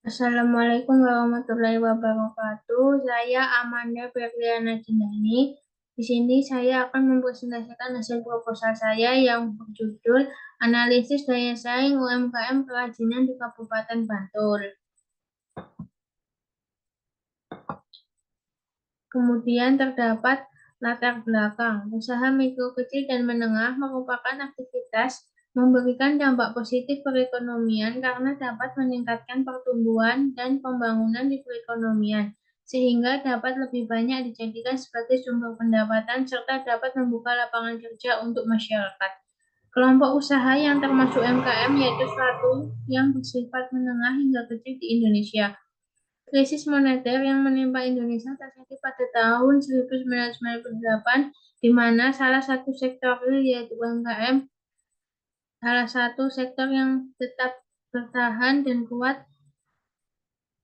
Assalamualaikum warahmatullahi wabarakatuh. Saya Amanda Febriana Jindani. Di sini saya akan mempresentasikan hasil proposal saya yang berjudul Analisis Daya Saing UMKM Kerajinan di Kabupaten Bantul. Kemudian terdapat latar belakang. Usaha mikro kecil dan menengah merupakan aktivitas memberikan dampak positif perekonomian karena dapat meningkatkan pertumbuhan dan pembangunan di perekonomian, sehingga dapat lebih banyak dijadikan sebagai sumber pendapatan serta dapat membuka lapangan kerja untuk masyarakat. Kelompok usaha yang termasuk UMKM yaitu suatu yang bersifat menengah hingga kecil di Indonesia. Krisis moneter yang menimpa Indonesia terjadi pada tahun 1998, di mana salah satu sektor real yaitu UMKM, salah satu sektor yang tetap bertahan dan kuat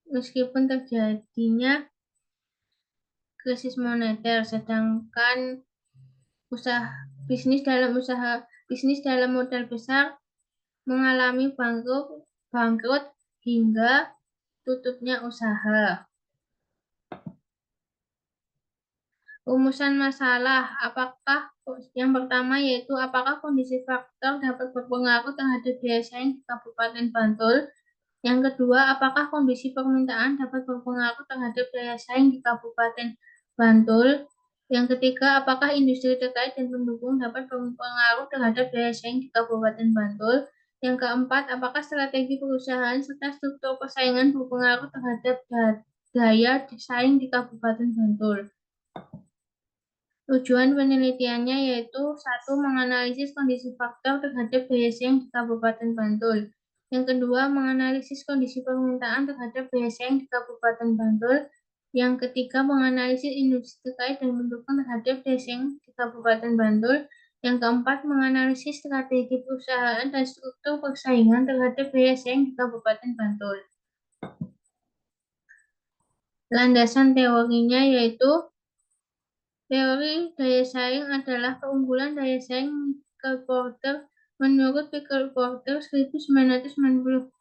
meskipun terjadinya krisis moneter, sedangkan usaha bisnis dalam modal besar mengalami bangkrut hingga tutupnya usaha. Rumusan masalah, yang pertama yaitu apakah kondisi faktor dapat berpengaruh terhadap daya saing di Kabupaten Bantul? Yang kedua, apakah kondisi permintaan dapat berpengaruh terhadap daya saing di Kabupaten Bantul? Yang ketiga, apakah industri terkait dan pendukung dapat berpengaruh terhadap daya saing di Kabupaten Bantul? Yang keempat, apakah strategi perusahaan serta struktur persaingan berpengaruh terhadap daya saing di Kabupaten Bantul? Tujuan penelitiannya yaitu satu, menganalisis kondisi faktor terhadap daya saing di Kabupaten Bantul. Yang kedua, menganalisis kondisi permintaan terhadap daya saing di Kabupaten Bantul. Yang ketiga, menganalisis industri terkait dan mendukung terhadap daya saing di Kabupaten Bantul. Yang keempat, menganalisis strategi perusahaan dan struktur persaingan terhadap daya saing di Kabupaten Bantul. Landasan teorinya yaitu teori daya saing adalah keunggulan daya saing Michael Porter. Menurut Michael Porter 1990,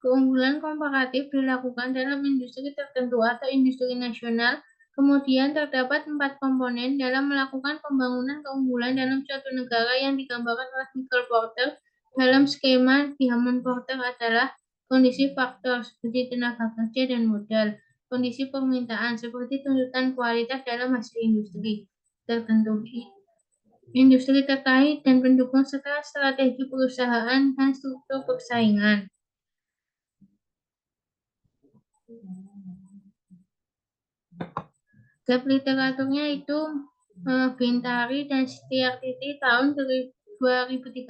keunggulan komparatif dilakukan dalam industri tertentu atau industri nasional. Kemudian terdapat 4 komponen dalam melakukan pembangunan keunggulan dalam suatu negara yang digambarkan oleh Michael Porter. Dalam skema di Hammond Porter adalah kondisi faktor seperti tenaga kerja dan modal, kondisi permintaan seperti tuntutan kualitas dalam hasil industri tertentu, industri terkait dan pendukung serta strategi perusahaan dan struktur persaingan. Gap literaturnya itu Bintari dan Setiartiti tahun 2013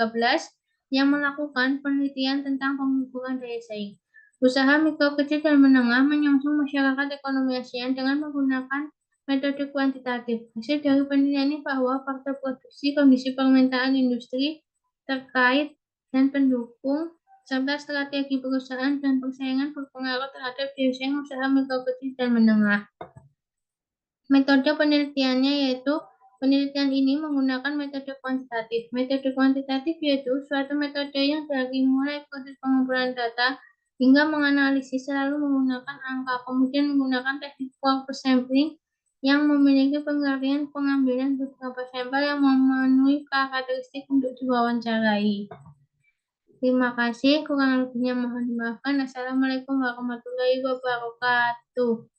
yang melakukan penelitian tentang pengukuran daya saing. Usaha mikro kecil dan menengah menyongsong masyarakat ekonomi ASEAN dengan menggunakan metode kuantitatif. Hasil dari penelitian ini bahwa faktor produksi, kondisi permintaan industri terkait dan pendukung, serta strategi perusahaan dan persaingan berpengaruh terhadap daya saing usaha mikro kecil dan menengah. Metode penelitiannya yaitu penelitian ini menggunakan metode kuantitatif. Metode kuantitatif yaitu suatu metode yang dari mulai proses pengumpulan data hingga menganalisis selalu menggunakan angka, kemudian menggunakan teknik corpus sampling yang memiliki pengertian pengambilan beberapa sampel yang memenuhi karakteristik untuk diwawancarai. Terima kasih, kurang lebihnya mohon dimaafkan. Assalamualaikum warahmatullahi wabarakatuh.